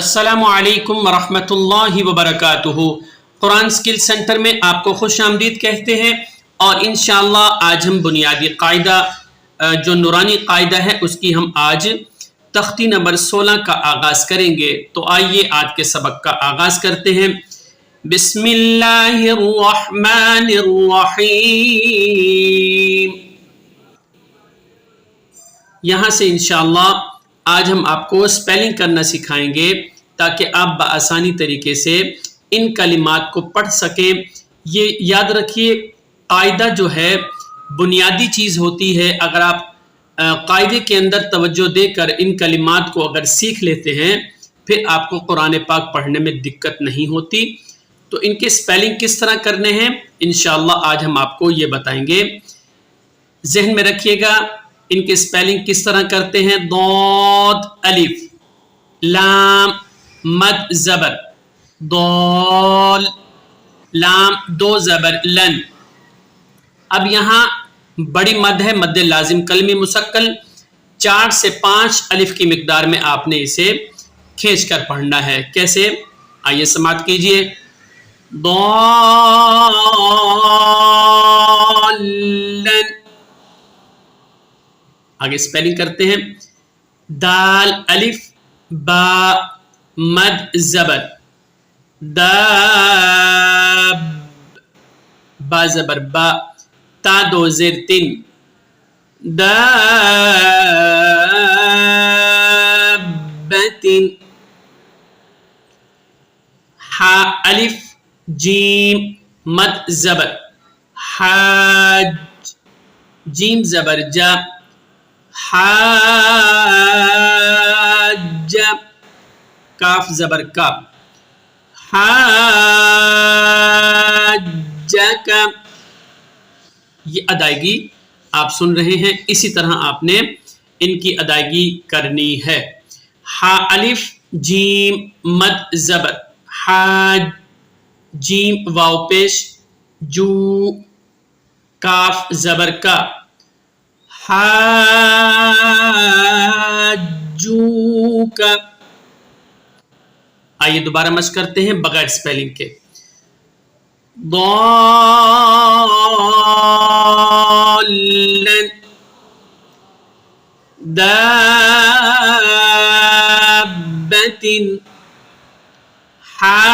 السلام علیکم ورحمۃ اللہ وبرکاتہ۔ قرآن اسکل سینٹر میں آپ کو خوش آمدید کہتے ہیں، اور انشاءاللہ آج ہم بنیادی قاعدہ جو نورانی قاعدہ ہے اس کی ہم آج تختی نمبر 16 کا آغاز کریں گے۔ تو آئیے آج کے سبق کا آغاز کرتے ہیں۔ بسم اللہ الرحمن الرحیم۔ یہاں سے انشاءاللہ آج ہم آپ کو سپیلنگ کرنا سکھائیں گے تاکہ آپ بآسانی طریقے سے ان کلمات کو پڑھ سکیں۔ یہ یاد رکھیے، قاعدہ جو ہے بنیادی چیز ہوتی ہے۔ اگر آپ قاعدے کے اندر توجہ دے کر ان کلمات کو اگر سیکھ لیتے ہیں، پھر آپ کو قرآن پاک پڑھنے میں دقت نہیں ہوتی۔ تو ان کے سپیلنگ کس طرح کرنے ہیں انشاءاللہ آج ہم آپ کو یہ بتائیں گے۔ ذہن میں رکھیے گا ان کے سپیلنگ کس طرح کرتے ہیں۔ ضاد الف، لام مد زبر، ضال، لام دو زبر لن۔ اب یہاں بڑی مد ہے، مد لازم کلمی مسکل، 4 سے 5 الف کی مقدار میں آپ نے اسے کھینچ کر پڑھنا ہے۔ کیسے؟ آئیے سماعت کیجئے۔ ضالن، آگے سپیلنگ کرتے ہیں۔ دال الف با مد زبر، داب، با زبر با، تا دو زیر تین، دابتن، حا الف جیم مد زبر، حاج، جیم زبر جا، حاج، کاف زبر کاف، حاجک۔ یہ ادائیگی آپ سن رہے ہیں، اسی طرح آپ نے ان کی ادائیگی کرنی ہے۔ حا الف جیم مد زبر، حاج، جیم واو پیش، جو، کاف زبر کا، حاجوک۔ آئیے دوبارہ مشق کرتے ہیں بغیر سپیلنگ کے۔ ضالن، دابتن، حاجک،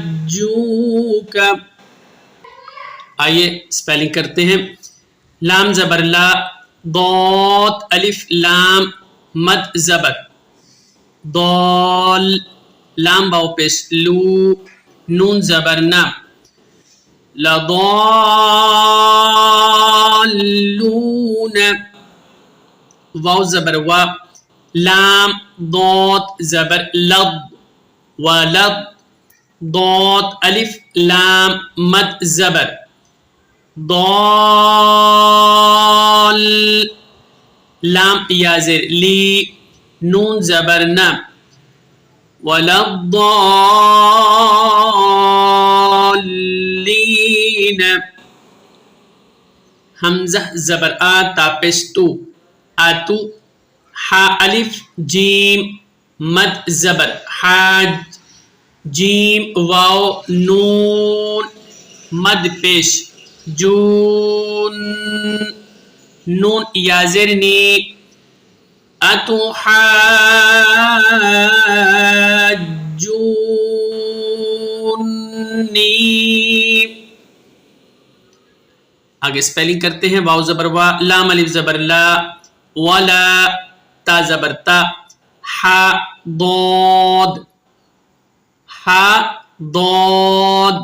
حاجوک۔ آئیے سپیلنگ کرتے ہیں۔ لام زبر لا، ضاد الف لام مد زبر، ضال، لام واو پیش لو، نون زبر نا، لضالون، واو زبر وا، لام ضاد زبر لض، ولض، ضاد الف لام مد زبر، ضال، لام یا زیر لی، نون زبر نا، ولضالین، حمزہ زبر آ تا پیش تو، آتو، حا الف جیم مد زبر، حاج، جیم واو نون مد پیش، جون، نون یا زیر نی، اتحاجونی۔ آگے سپیلنگ کرتے ہیں۔ واو زبر وا، لام الف زبر لا، ولا، تا زبر تا، حا ضاد، حا ضاد،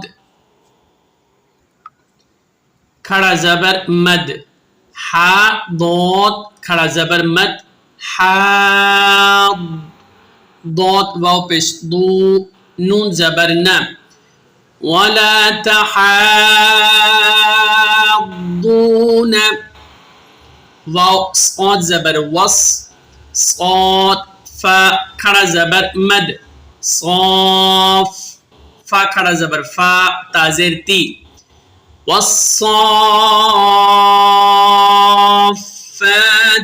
کھڑا زبر مد، حا ضاد کھڑا زبر مد، حاض، ضاد واو پیش ضو، نون زبر نا، ولا تحاضون، واو صاد زبر وص، صاد، فا کھڑا زبر مد، صاف، فا کھڑا زبر فا، تا زیر تی، والصاد